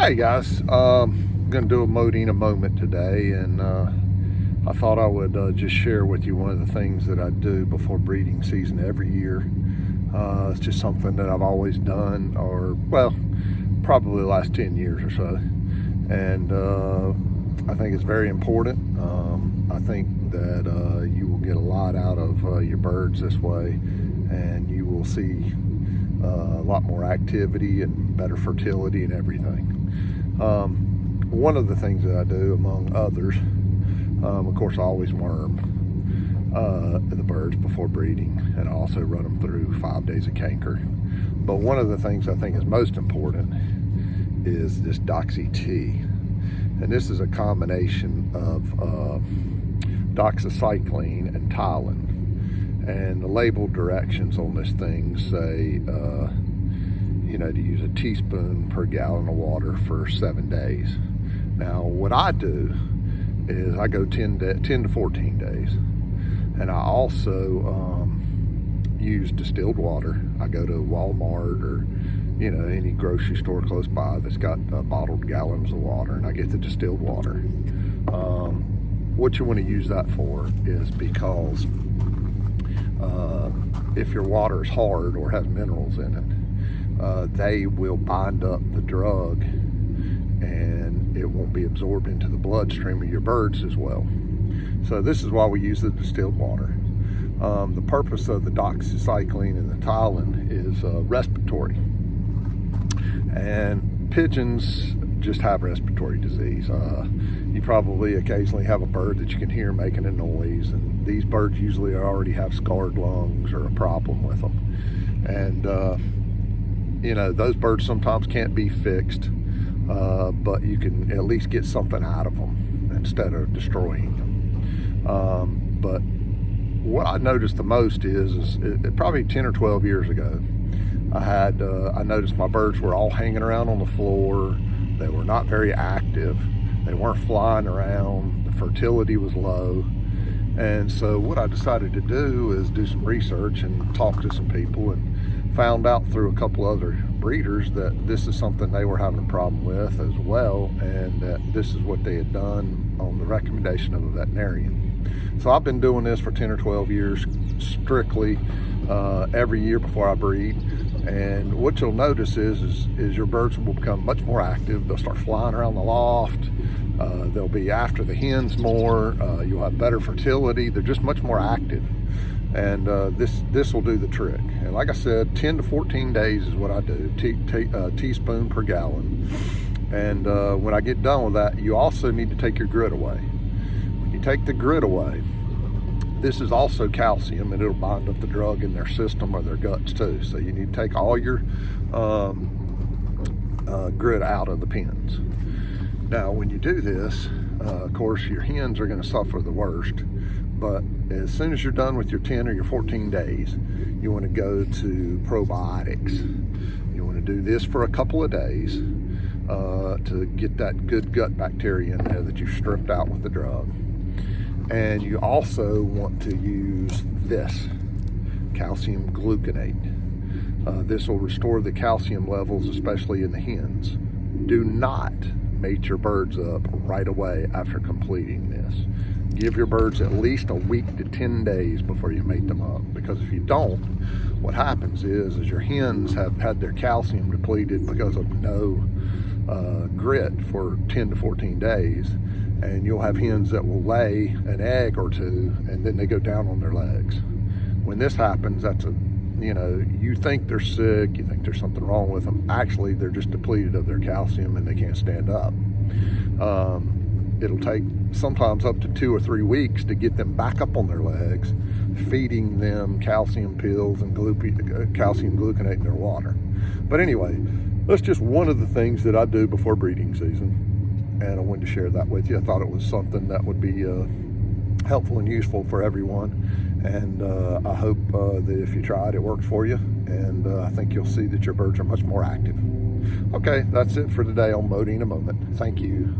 Hey guys, I'm going to do a Modena Moment today, and I thought I would just share with you one of the things that I do before breeding season every year. It's just something that I've always done, or well, probably the last 10 years or so, and I think it's very important. I think that you will get a lot out of your birds this way, and you will see a lot more activity and better fertility and everything. One of the things that I do, among others, of course, I always worm the birds before breeding, and I also run them through 5 days of canker. But one of the things I think is most important is this Doxy T, and this is a combination of doxycycline and Tylen. And the label directions on this thing say, to use a teaspoon per gallon of water for 7 days. Now, what I do is I go 10 to 14 days. And I also use distilled water. I go to Walmart or, any grocery store close by that's got bottled gallons of water, and I get the distilled water. What you want to use that for is because if your water is hard or has minerals in it, they will bind up the drug and it won't be absorbed into the bloodstream of your birds as well. So this is why we use the distilled water. The purpose of the doxycycline and the Tylen is respiratory. And pigeons just have respiratory disease. You probably occasionally have a bird that you can hear making a noise, and these birds usually already have scarred lungs or a problem with them. And those birds sometimes can't be fixed, but you can at least get something out of them instead of destroying them. But what I noticed the most is probably 10 or 12 years ago, I noticed my birds were all hanging around on the floor. They were not very active. They weren't flying around. The fertility was low. And so what I decided to do is do some research and talk to some people, and found out through a couple other breeders that this is something they were having a problem with as well, and that this is what they had done on the recommendation of a veterinarian. So I've been doing this for 10 or 12 years strictly every year before I breed. And what you'll notice is your birds will become much more active. They'll start flying around the loft. They'll be after the hens more. You'll have better fertility. They're just much more active. And this will do the trick. And like I said, 10 to 14 days is what I do, teaspoon per gallon. And when I get done with that, you also need to take your grit away. When you take the grit away, this is also calcium, and it'll bind up the drug in their system or their guts too. So you need to take all your grit out of the pens. Now, when you do this, of course, your hens are going to suffer the worst. But as soon as you're done with your 10 or your 14 days, you want to go to probiotics. You want to do this for a couple of days to get that good gut bacteria in there that you've stripped out with the drug. And you also want to use this, calcium gluconate. This will restore the calcium levels, especially in the hens. Do not mate your birds up right away after completing this. Give your birds at least a week to 10 days before you mate them up, because if you don't, what happens is your hens have had their calcium depleted because of no grit for 10 to 14 days, and you'll have hens that will lay an egg or two and then they go down on their legs. When this happens, that's you think they're sick, you think there's something wrong with them. Actually, they're just depleted of their calcium and they can't stand up. It'll take sometimes up to 2 or 3 weeks to get them back up on their legs, feeding them calcium pills and calcium gluconate in their water. But anyway, that's just one of the things that I do before breeding season, and I wanted to share that with you. I thought it was something that would be helpful and useful for everyone, and I hope that if you try it, it works for you, and I think you'll see that your birds are much more active. Okay, that's it for today on Modena Moment. Thank you.